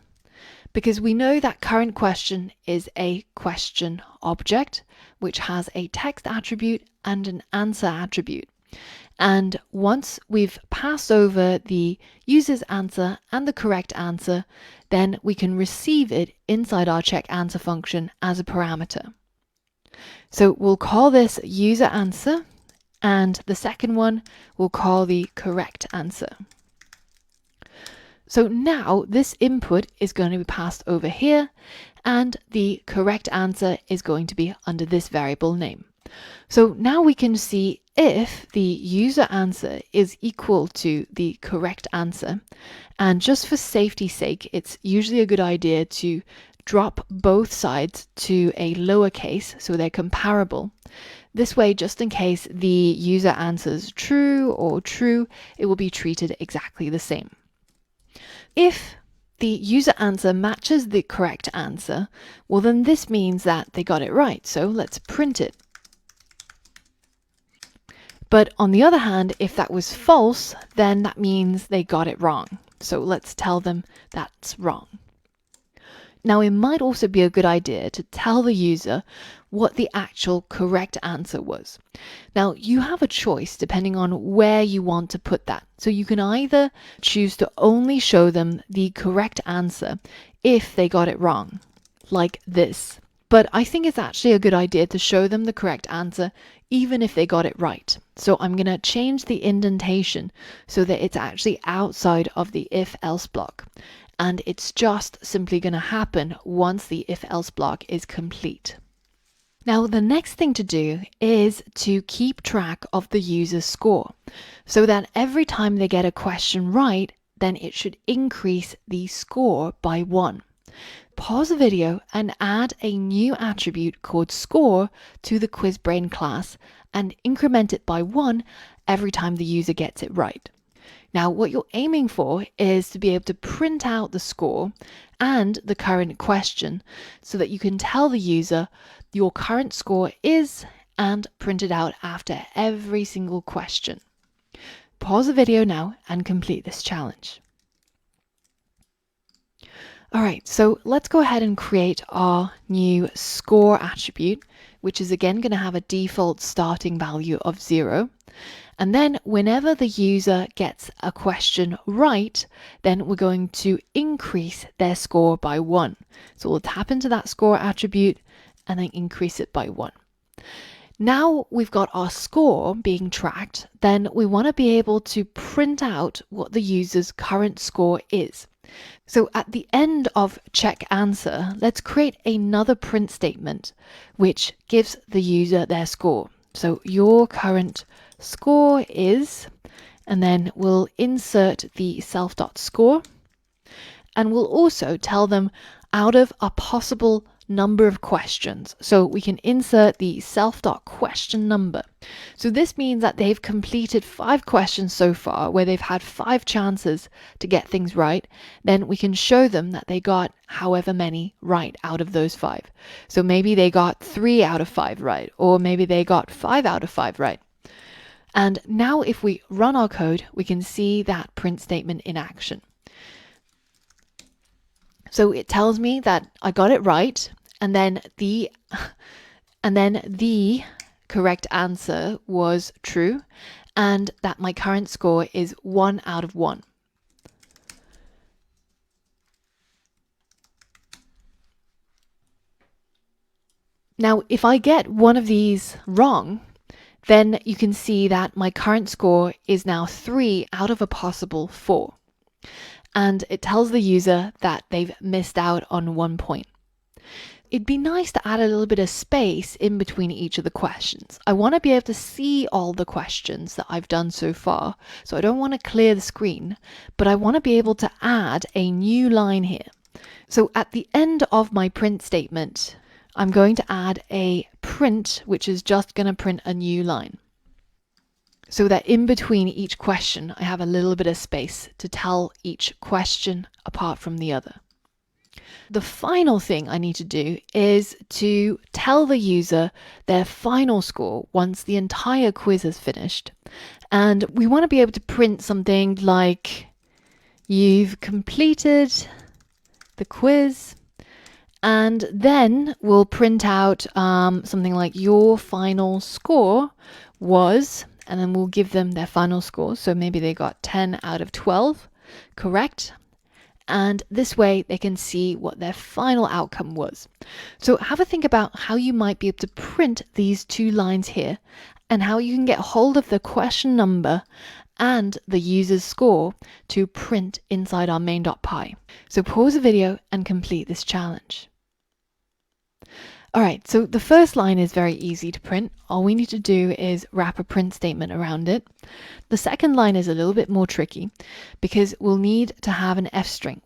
Speaker 1: Because we know that current question is a question object, which has a text attribute and an answer attribute. And once we've passed over the user's answer and the correct answer, then we can receive it inside our check answer function as a parameter. So we'll call this user answer, and the second one we'll call the correct answer. So now this input is going to be passed over here, and the correct answer is going to be under this variable name. So now we can see if the user answer is equal to the correct answer. And just for safety's sake, it's usually a good idea to drop both sides to a lowercase so they're comparable. This way, just in case the user answers true or true, it will be treated exactly the same. If the user answer matches the correct answer, well then this means that they got it right. So let's print it. But on the other hand, if that was false, then that means they got it wrong. So let's tell them that's wrong. Now, it might also be a good idea to tell the user what the actual correct answer was. Now, you have a choice depending on where you want to put that. So you can either choose to only show them the correct answer if they got it wrong, like this. But I think it's actually a good idea to show them the correct answer even if they got it right. So I'm going to change the indentation so that it's actually outside of the if-else block. And it's just simply going to happen once the if-else block is complete. Now, the next thing to do is to keep track of the user's score so that every time they get a question right, then it should increase the score by 1. Pause the video and add a new attribute called score to the QuizBrain class and increment it by 1 every time the user gets it right. Now, what you're aiming for is to be able to print out the score and the current question so that you can tell the user your current score is and print it out after every single question. Pause the video now and complete this challenge. All right, so let's go ahead and create our new score attribute, which is again going to have a default starting value of 0. And then whenever the user gets a question right, then we're going to increase their score by 1. So we'll tap into that score attribute and then increase it by 1. Now we've got our score being tracked, then we want to be able to print out what the user's current score is. So at the end of check answer, let's create another print statement which gives the user their score. So your current score is, and then we'll insert the self.score, and we'll also tell them out of a possible number of questions. So we can insert the self.question number. So this means that they've completed 5 questions so far where they've had 5 chances to get things right. Then we can show them that they got however many right out of those 5. So maybe they got 3 out of 5 right, or maybe they got 5 out of 5 right. And now if we run our code, we can see that print statement in action. So it tells me that I got it right, and then the correct answer was true, and that my current score is 1 out of 1. Now, if I get one of these wrong, then you can see that my current score is now 3 out of a possible 4. And it tells the user that they've missed out on 1 point. It'd be nice to add a little bit of space in between each of the questions. I want to be able to see all the questions that I've done so far, so I don't want to clear the screen, but I want to be able to add a new line here. So at the end of my print statement, I'm going to add a print, which is just going to print a new line, so that in between each question, I have a little bit of space to tell each question apart from the other. The final thing I need to do is to tell the user their final score once the entire quiz is finished. And we want to be able to print something like, you've completed the the quiz. And then we'll print out something like your final score was, and then we'll give them their final score. So maybe they got 10 out of 12, correct? And this way they can see what their final outcome was. So have a think about how you might be able to print these two lines here and how you can get hold of the question number and the user's score to print inside our main.py. So pause the video and complete this challenge. All right, so the first line is very easy to print. All we need to do is wrap a print statement around it. The second line is a little bit more tricky because we'll need to have an F string.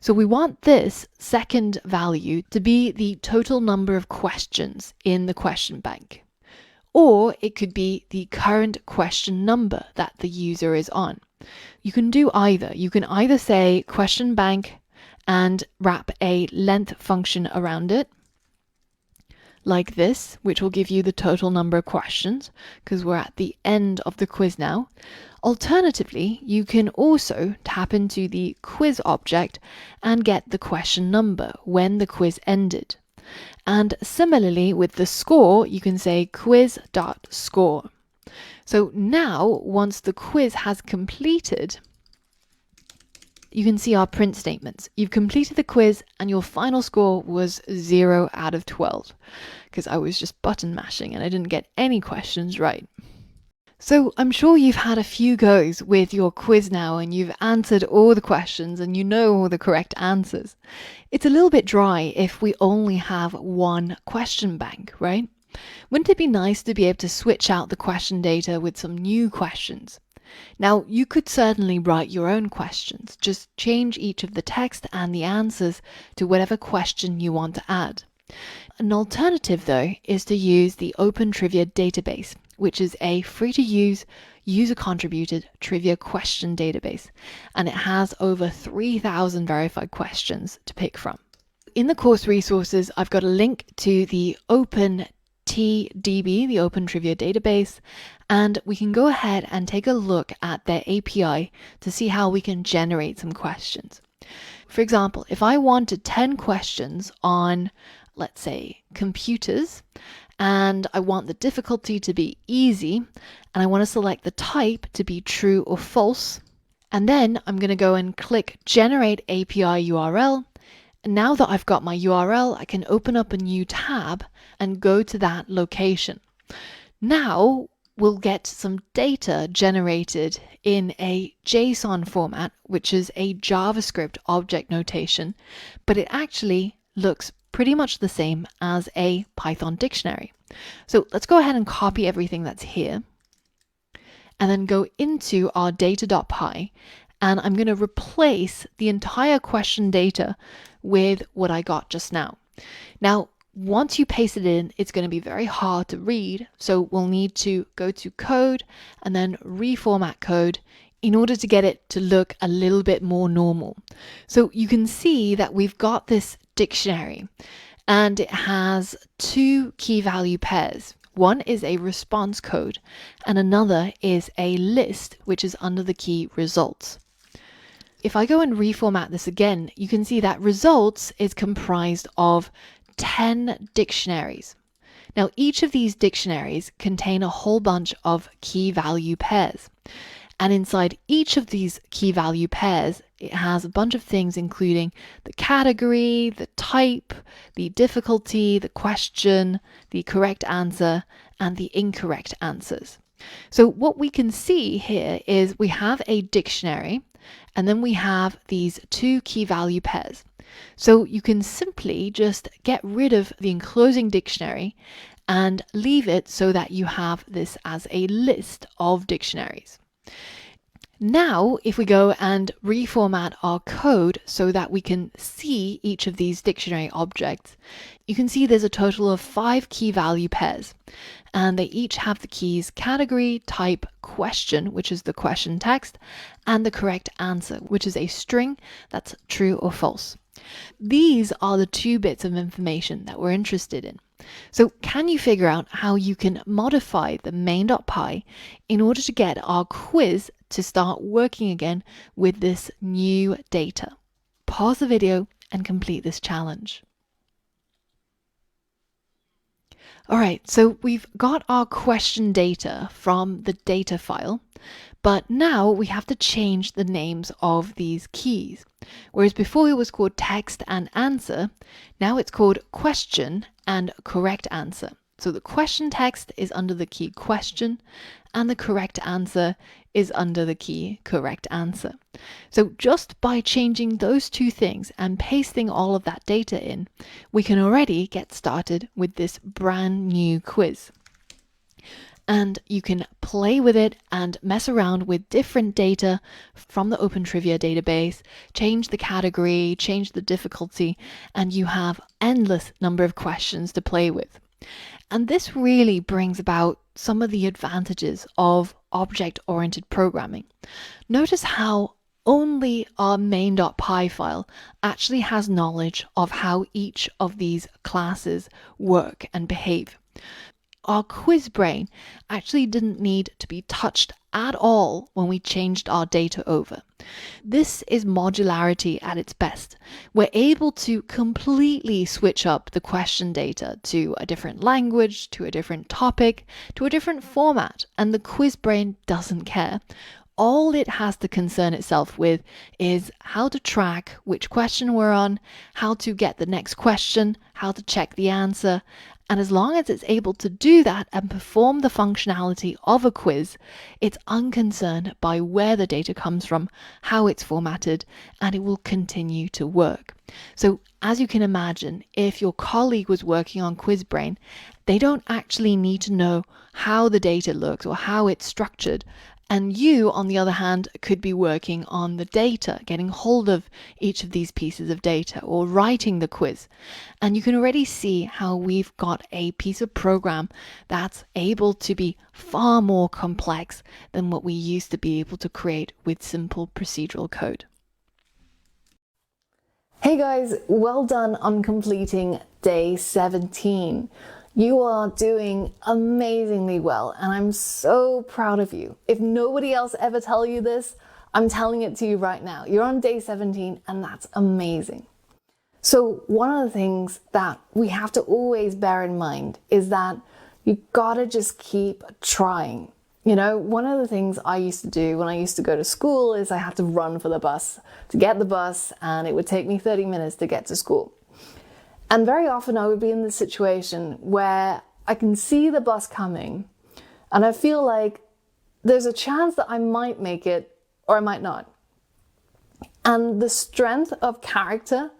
Speaker 1: So we want this second value to be the total number of questions in the question bank. Or it could be the current question number that the user is on. You can do either. You can either say question bank and wrap a length function around it, like this, which will give you the total number of questions, because we're at the end of the quiz now. Alternatively, you can also tap into the quiz object and get the question number when the quiz ended. And similarly with the score, you can say quiz.score. So now, once the quiz has completed, you can see our print statements. You've completed the quiz and your final score was 0 out of 12 because I was just button mashing and I didn't get any questions right. So I'm sure you've had a few goes with your quiz now and you've answered all the questions and you know all the correct answers. It's a little bit dry if we only have one question bank, right? Wouldn't it be nice to be able to switch out the question data with some new questions? Now, you could certainly write your own questions. Just change each of the text and the answers to whatever question you want to add. An alternative, though, is to use the Open Trivia database, which is a free-to-use, user-contributed trivia question database, and it has over 3,000 verified questions to pick from. In the course resources, I've got a link to the OpenTDB, the Open Trivia database, and we can go ahead and take a look at their API to see how we can generate some questions. For example, if I wanted 10 questions on, let's say, computers, and I want the difficulty to be easy, and I want to select the type to be true or false, and then I'm going to go and click Generate API URL. And now that I've got my URL, I can open up a new tab and go to that location. Now we'll get some data generated in a JSON format, which is a JavaScript object notation, but it actually looks pretty much the same as a Python dictionary. So let's go ahead and copy everything that's here and then go into our data.py, and I'm going to replace the entire question data with what I got just now. Now, once you paste it in, it's going to be very hard to read, so we'll need to go to code and then reformat code in order to get it to look a little bit more normal. So you can see that we've got this dictionary and it has two key value pairs. One is a response code and another is a list, which is under the key results. If I go and reformat this again, you can see that results is comprised of 10 dictionaries. Now, each of these dictionaries contain a whole bunch of key value pairs. And inside each of these key value pairs, it has a bunch of things, including the category, the type, the difficulty, the question, the correct answer, and the incorrect answers. So what we can see here is we have a dictionary, and then we have these two key value pairs. So you can simply just get rid of the enclosing dictionary and leave it so that you have this as a list of dictionaries. Now, if we go and reformat our code so that we can see each of these dictionary objects, you can see there's a total of 5 key value pairs, and they each have the keys category, type, question, which is the question text, and the correct answer, which is a string that's true or false. These are the 2 bits of information that we're interested in. So can you figure out how you can modify the main.py in order to get our quiz to start working again with this new data? Pause the video and complete this challenge. All right, so we've got our question data from the data file, but now we have to change the names of these keys. Whereas before it was called text and answer, now it's called question and correct answer. So the question text is under the key question, and the correct answer is under the key correct answer. So just by changing those two things and pasting all of that data in, we can already get started with this brand new quiz. And you can play with it and mess around with different data from the Open Trivia database, change the category, change the difficulty, and you have endless number of questions to play with. And this really brings about some of the advantages of object-oriented programming. Notice how only our main.py file actually has knowledge of how each of these classes work and behave. Our quiz brain actually didn't need to be touched at all when we changed our data over. This is modularity at its best. We're able to completely switch up the question data to a different language, to a different topic, to a different format, and the quiz brain doesn't care. All it has to concern itself with is how to track which question we're on, how to get the next question, how to check the answer. And as long as it's able to do that and perform the functionality of a quiz, it's unconcerned by where the data comes from, how it's formatted, and it will continue to work. So as you can imagine, if your colleague was working on QuizBrain, they don't actually need to know how the data looks or how it's structured. And you, on the other hand, could be working on the data, getting hold of each of these pieces of data or writing the quiz. And you can already see how we've got a piece of program that's able to be far more complex than what we used to be able to create with simple procedural code. Hey guys, well done on completing day 17. You are doing amazingly well, and I'm so proud of you. If nobody else ever tells you this, I'm telling it to you right now. You're on day 17, and that's amazing. So one of the things that we have to always bear in mind is that you gotta just keep trying. You know, one of the things I used to do when I used to go to school is I had to run for the bus to get the bus, and it would take me 30 minutes to get to school. And very often I would be in this situation where I can see the bus coming and I feel like there's a chance that I might make it or I might not. And the strength of character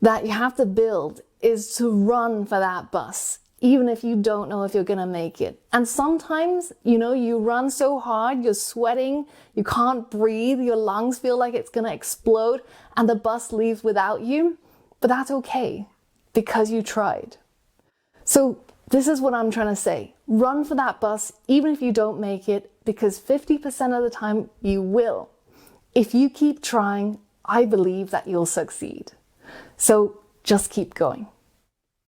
Speaker 1: that you have to build is to run for that bus, even if you don't know if you're going to make it. And sometimes, you know, you run so hard, you're sweating, you can't breathe, your lungs feel like it's going to explode, and the bus leaves without you. But that's okay, because you tried. So this is what I'm trying to say. Run for that bus, even if you don't make it, because 50% of the time you will. If you keep trying, I believe that you'll succeed. So just keep going.